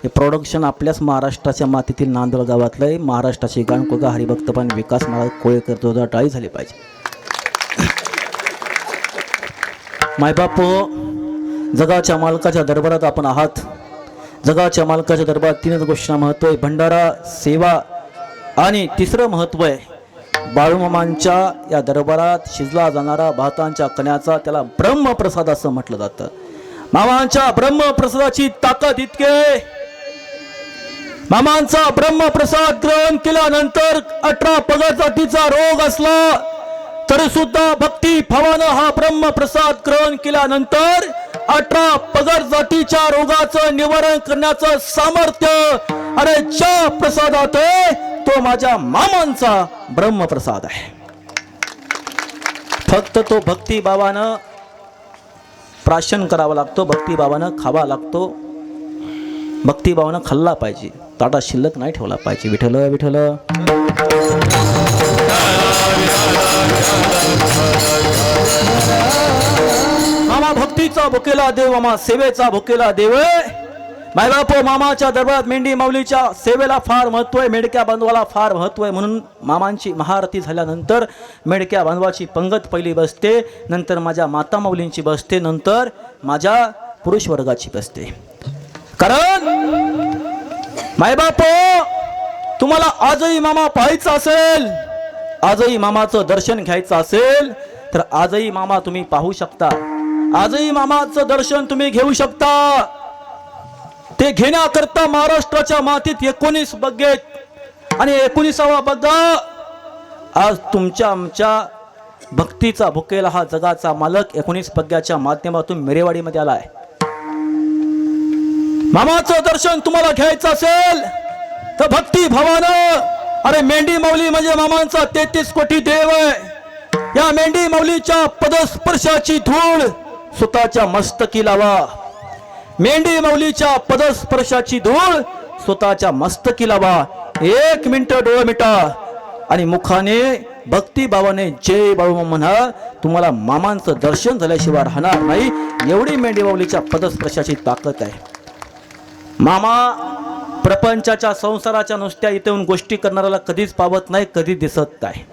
हे प्रोडक्शन आपल्याच महाराष्ट्राच्या मातीतील नांदोळ गावातलं आहे. महाराष्ट्राचे गाणकोगा हरिभक्तपण विकास महाराज कोळेकर जोरदार टाळी झाली पाहिजे. मायबाप, जगाच्या मालकाच्या दरबारात आपण आहात. जगाच्या मालकाच्या दरबारात तीनच गोष्टींना महत्त्व आहे: भंडारा, सेवा आणि तिसरं महत्त्व आहे बाळूमामांच्या या दरबारात शिजला जाणारा भातांच्या कण्याचा, त्याला ब्रह्मप्रसाद असं म्हटलं जातं. मामांच्या ब्रह्मप्रसादाची ताकद इतके, मामांचा ब्रह्मप्रसाद ग्रहण केल्यानंतर 18 पगड जातीचा रोग असला तरी सुद्धा भक्ती भावानं हा ब्रह्मप्रसाद ग्रहण केल्यानंतर 18 पगड जातीच्या रोगाचं निवारण करण्याचं सामर्थ्य अरे ज्या प्रसादात आहे तो माझ्या मामांचा ब्रह्मप्रसाद आहे. फक्त तो भक्ती भावानं प्राशन करावा लागतो, भक्ती भावानं खावा लागतो, भक्ती भावानं खाल्ला पाहिजे, ताटा शिल्लक नाही ठेवला पाहिजे. विठ्ठल विठ्ठल. मामा भक्तीचा भुकेला देव, मामा सेवेचा भुकेला देव आहे. मायबाप, मामाच्या दरबारात मेंढी माऊलीच्या सेवेला फार महत्त्व आहे, मेंढक्या बांधवाला फार महत्त्व आहे. म्हणून मामांची महाआरती झाल्यानंतर मेंढक्या बांधवाची पंगत पहिली बसते, नंतर माझ्या माता माऊलींची बसते, नंतर माझ्या पुरुष वर्गाची बसते. कारण मायबाप, तुम्हाला आजही मामा पाहायचा असेल, आजही मामाचं दर्शन घ्यायचं असेल तर आजही मामा तुम्ही पाहू शकता, आजही मामाचं दर्शन तुम्ही घेऊ शकता. ते घेण्याकरता महाराष्ट्राच्या मातीत 19 बग्गेत आणि 19वा बग्गा आज तुमच्या आमच्या भक्तीचा भुकेला हा जगाचा मालक 19 बग्ग्याच्या माध्यमातून मिरेवाडीमध्ये आलाय. मामाचं दर्शन तुम्हाला घ्यायचं असेल तर भक्ती भावानं, अरे मेंढी माऊली म्हणजे मामांचा 33 कोटी देव आहे. या मेंढी माऊलीच्या पदस्पर्शाची धूळ स्वतःच्या मस्तकी लावा. मेंढी माऊलीच्या पदस्पर्शाची धूळ स्वतःच्या मस्तकी लावा. 1 मिनिट डोळे मिटा आणि मुखाने भक्तिभावाने जय बाळूमामा म्हणा. तुम्हाला मामांचं दर्शन झाल्याशिवाय राहणार नाही. एवढी मेंढी माऊलीच्या पदस्पर्शाची ताकद आहे. मामा प्रपंचाच्या संसाराच्या नुसत्या इथे येऊन गोष्टी करणाऱ्याला कधीच पावत नाही, कधी दिसत नाही.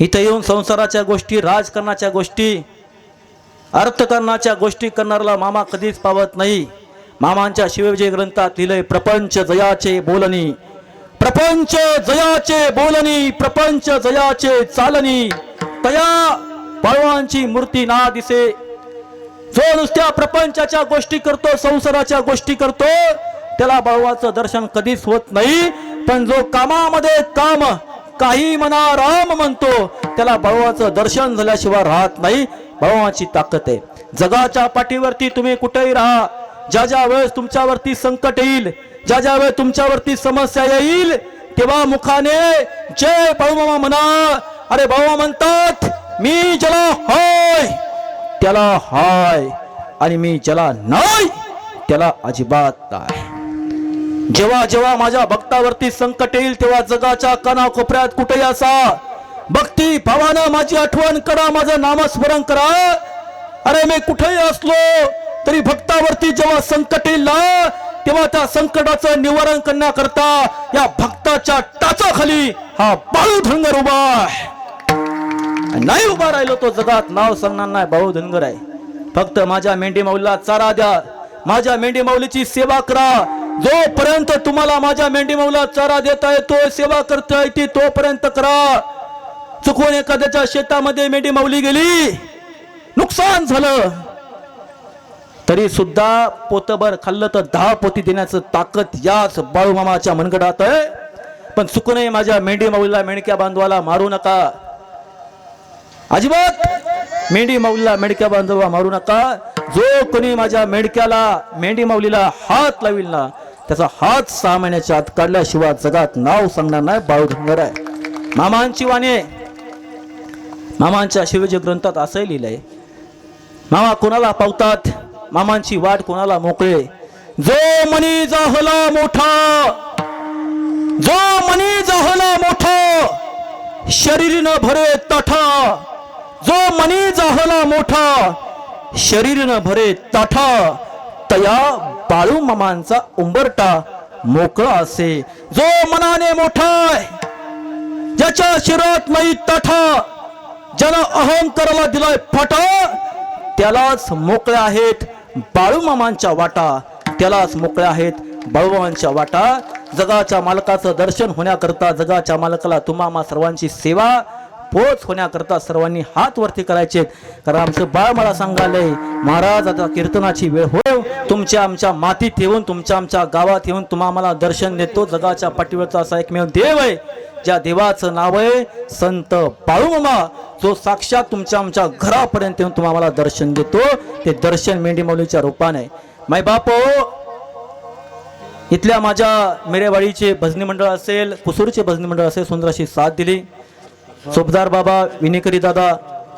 इथे येऊन संसाराच्या गोष्टी, राजकारणाच्या गोष्टी, अर्थकारणाच्या गोष्टी करणाऱ्याला मामा कधीच पावत नाही. मामांच्या शिवविजय ग्रंथात लिहिलंय, प्रपंच जयाचे बोलणी, प्रपंच जयाचे बोलणी, प्रपंच जयाचे चालणी, तया बाळवांची मूर्ती ना दिसे. जो नुसत्या प्रपंचाच्या गोष्टी करतो, संसाराच्या गोष्टी करतो, त्याला बाळवाचं दर्शन कधीच होत नाही. पण जो कामामध्ये काम, काही म्हणा राम म्हणतो, त्याला बाळवाचं दर्शन झाल्याशिवाय राहत नाही. बाळवाची ताकद आहे. जगाच्या पाठीवरती तुम्ही कुठेही राहा, ज्या ज्या वेळेस तुमच्यावरती संकट येईल, ज्या ज्या वेळेस तुमच्यावरती समस्या येईल, तेव्हा मुखाने जय बाळूमामा म्हणा. अरे बाळूमामा म्हणतात, मी ज्याला हाय त्याला हाय आणि मी ज्याला नाही त्याला अजिबात नाही. जेव्हा जेव्हा माझ्या भक्तावरती संकट येईल तेव्हा जगाच्या कानाकोपऱ्यात कुठेही असा, भक्ती भावानं माझी आठवण करा, माझं नामस्मरण करा. अरे मी कुठेही असलो तरी भक्तावरती जेव्हा संकट येईल ना, तेव्हा त्या संकटाचं निवारण करण्याकरता या भक्ताच्या टाचाखाली हा बाळू धनगर उभा आहे. नाही उभा राहिलो तो जगात नाव सांगणार नाही बाळू धनगर आहे. फक्त माझ्या मेंढी माऊलीला चारा द्या, माझ्या मेंढी माऊलीची सेवा करा. जोपर्यंत तुम्हाला माझ्या मेंढी माऊलीला चारा देता येतो, सेवा करता येते, तोपर्यंत करा. चुकून एखाद्याच्या शेतामध्ये मेंढी माऊली गेली, नुकसान झालं, तरी सुद्धा पोतभर खाल्लं तर 10 पोती देण्याचं ताकद याच बाळूमामाच्या मनगडात आहे. पण चुकूनही माझ्या मेंढी माऊलीला, मेंढक्या बांधवाला मारू नका. अजिबात मेंढी माऊलीला, मेंढक्या बांधवा मारू नका. जो कोणी माझ्या मेंढक्याला, मेंढी माऊलीला हात लावील ना, त्याचा हात 6 महिन्याच्या आत काढल्याशिवाय जगात नाव सांगणार नाही बाळू धनगर आहे. मामांची वाणी, मामांच्या शिवविजय ग्रंथात असंही लिहिलंय, मामा कोणाला पावतात, मामांची वाट कोणाला मोकळे. जो मनी जाहला मोठा, जो मनी जाहला मोठा, शरीर न भरे ताठा. जो मनी जाहला मोठा, शरीर न भरे ताठा तया बाळू मामांचा उंबरटा मोकळा असे. जो मनाने मोठा ज्याच्या शिरात नाही ताठा ज्याला अहंकाराला दिलाय फाटा त्यालाच मोकळ्या आहेत बाळू मामांच्या वाटा. त्यालाच मोकळ्या आहेत बाळू मामांच्या वाटा. जगाच्या मालकाचं दर्शन होण्याकरता जगाच्या मालकाला तुम्हा सर्वांची सेवा पोच होण्याकरता सर्वांनी हात वरती करायचे. कारण आमचं बाळ मला सांगालय महाराज आता कीर्तनाची वेळ होय. तुमच्या आमच्या मातीत येऊन तुमच्या आमच्या गावात येऊन तुम्हा आम्हाला दर्शन देतो. जगाच्या पाठीवरचा असा एकमेव देव आहे ज्या देवाचं नाव आहे संत बाळूमामा. जो साक्षात तुमच्या आमच्या घरापर्यंत येऊन तुम्हा आम्हाला दर्शन देतो. ते दर्शन मेंढी माऊलीच्या रूपाने. माय बाप इथल्या माझ्या मेरेवाडीचे भजनी मंडळ असेल कुसूरचे भजनी मंडळ असेल सुंदर अशी साथ दिली. सोबदार बाबा विनेकरी दादा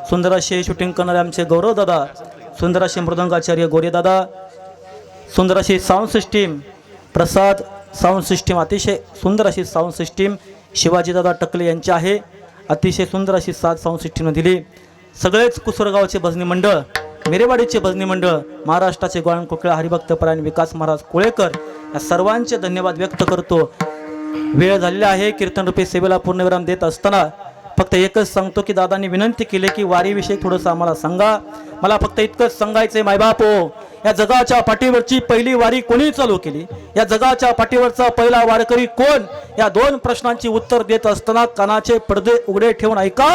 सुंदर असे शूटिंग करणारे आमचे गौरव दादा सुंदर असे मृदंगाचार्य गोरे दादा सुंदर अशी साऊंड सिस्टीम प्रसाद साऊंड सिस्टीम अतिशय सुंदर अशी साऊंड सिस्टीम शिवाजी दादा टकले यांची आहे. अतिशय सुंदर अशी साथ साऊंड सिस्टीमने दिली. सगळेच कुसुरगावचे भजनी मंडळ मेरेवाडीचे भजनी मंडळ महाराष्ट्राचे गोळण कोकिळा हरिभक्त परायण विकास महाराज कोळेकर या सर्वांचे धन्यवाद व्यक्त करतो. वेळ झालेला आहे. कीर्तन रूपी सेवेला पूर्णविराम देत असताना फक्त एकच सांगतो की दादांनी विनंती केली की वारीविषयी थोडंसं आम्हाला सांगा. मला फक्त इतकंच सांगायचंय मायबाप या जगाच्या पाठीवरची पहिली वारी कोणी चालू केली. या जगाच्या पाठीवरचा पहिला वारकरी कोण. या दोन प्रश्नांची उत्तर देत असताना कानाचे पडदे उघडे ठेवून ऐका.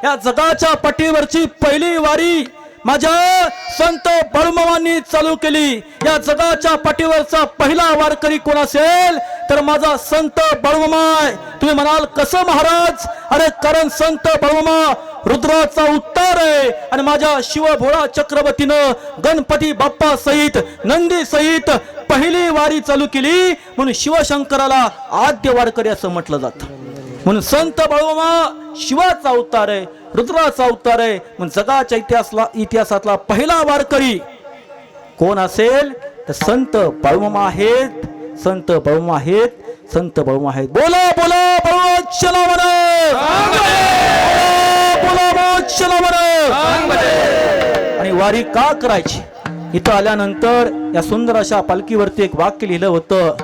या जगाच्या पाठीवरची पहिली वारी माझ्या संत बाळूमामांनी चालू केली. या जगाच्या पाठीवरचा पहिला वारकरी कोण असेल तर माझा संत बाळूमामा. तुम्ही म्हणाल कसं महाराज. अरे कारण संत बाळूमामा रुद्राचा उत्तर आहे आणि माझ्या शिवभोळा चक्रवर्तीनं गणपती बाप्पा सहित नंदी सहित पहिली वारी चालू केली. म्हणून शिवशंकराला आद्य वारकरी असं म्हटलं जातं. म्हणून संत बाळूमामा शिवाचा अवतार आहे रुद्राचा अवतार आहे. म्हणून जगाच्या इतिहासातला पहिला वारकरी कोण असेल तर संत बाळूमामा आहेत. संत बाळूमामा आहेत. संत बाळूमामा आहेत. बोला बोला बाळूमामा आणि वारी का करायची. इथं आल्यानंतर या सुंदर अशा पालखीवरती एक वाक्य लिहिलं होतं.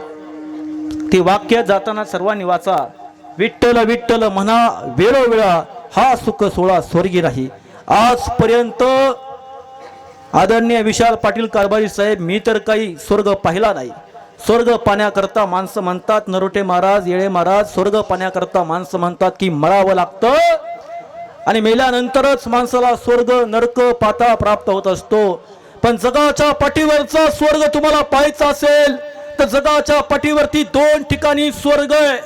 ते वाक्य जाताना सर्वांनी वाचा. विठ्ठल विठ्ठल म्हणा वेळोवेळा हा सुख सोळा स्वर्गी राही. आजपर्यंत आदरणीय विशाल पाटील कारभारी साहेब मी तर काही स्वर्ग पाहिला नाही. स्वर्ग पाण्याकरता माणसं म्हणतात नरोटे महाराज येळे महाराज स्वर्ग पाण्याकरता माणसं म्हणतात की मरावं लागतं आणि मेल्यानंतरच माणसाला स्वर्ग नरक पाताळ प्राप्त होत असतो. पण जगाच्या पाठीवरचा स्वर्ग तुम्हाला पाहायचा असेल तर जगाच्या पाठीवरती दोन ठिकाणी स्वर्ग आहे.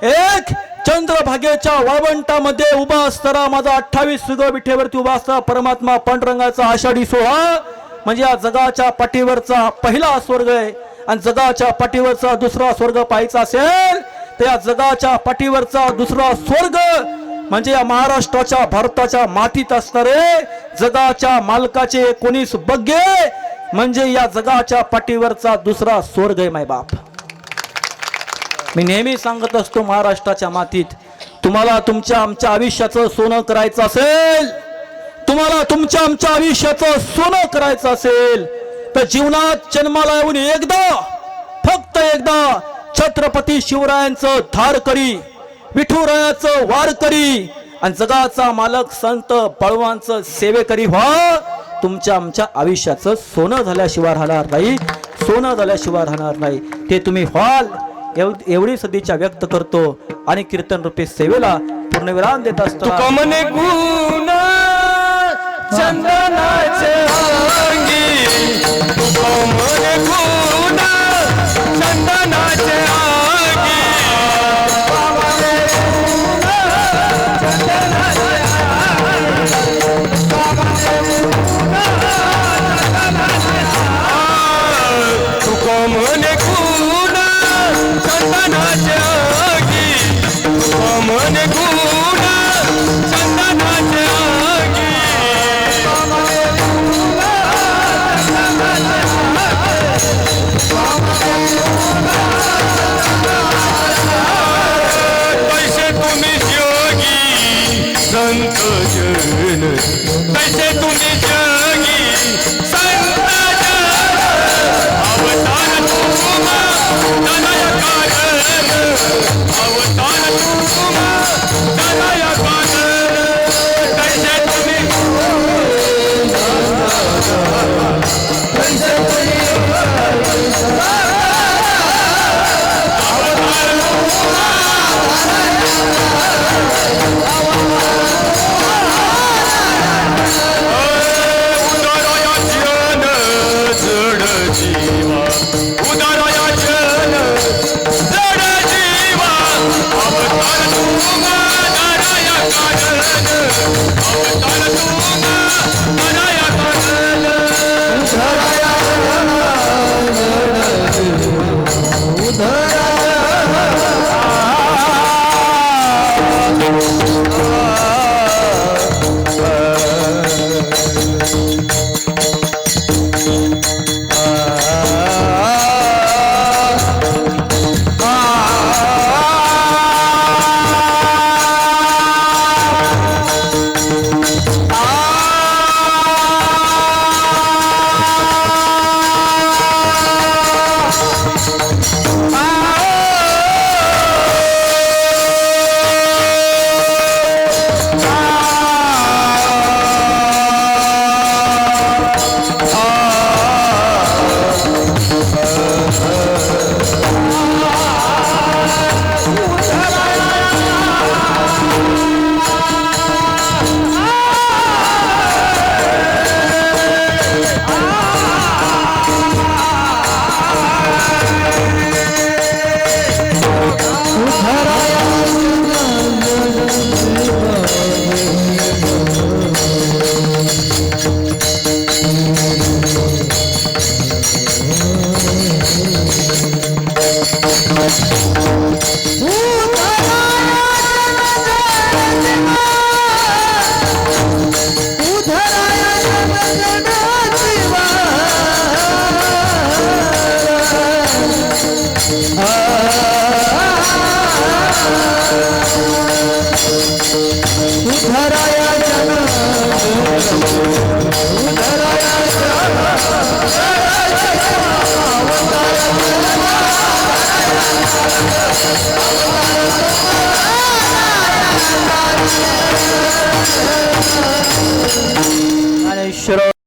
एक चंद्रभागेच्या वाळवंटामध्ये उभा असताना माझा 28 सुग विठेवरती उभा असताना परमात्मा पांडुरंगाचा आषाढी सोहळा म्हणजे या जगाच्या पाठीवरचा पहिला स्वर्ग आहे. आणि जगाच्या पाठीवरचा दुसरा स्वर्ग पाहायचा असेल तर या जगाच्या पाठीवरचा दुसरा स्वर्ग म्हणजे या महाराष्ट्राच्या भारताच्या मातीत असणारे जगाच्या मालकाचे 19 बग्गे म्हणजे या जगाच्या पाठीवरचा दुसरा स्वर्ग आहे मायबाप. मी नेहमी सांगत असतो महाराष्ट्राच्या मातीत तुम्हाला तुमच्या आमच्या आयुष्याचं सोनं करायचं असेल तुम्हाला तुमच्या आमच्या आयुष्याचं सोनं करायचं असेल तर जीवनात जन्माला येऊन एकदा फक्त एकदा छत्रपती शिवरायांचं धारकरी विठुरायाचं वारकरी आणि जगाचा मालक संत बाळूमामांचं सेवेकरी व्हा. तुमच्या आमच्या आयुष्याचं सोनं झाल्याशिवाय राहणार नाही. सोनं झाल्याशिवाय राहणार नाही. ते तुम्ही व्हाल एवढी सदिच्छा व्यक्त करतो आणि कीर्तन रूपी सेवेला पूर्णविराम देत असतो. मने गुण चंदनाचे अंगी तुका मने गुण चंदनाचे अंगी तुका मने गुण चंदनाचे अंगी तुका मने गुण चंदनाचे अंगी ज्ञानेश्वर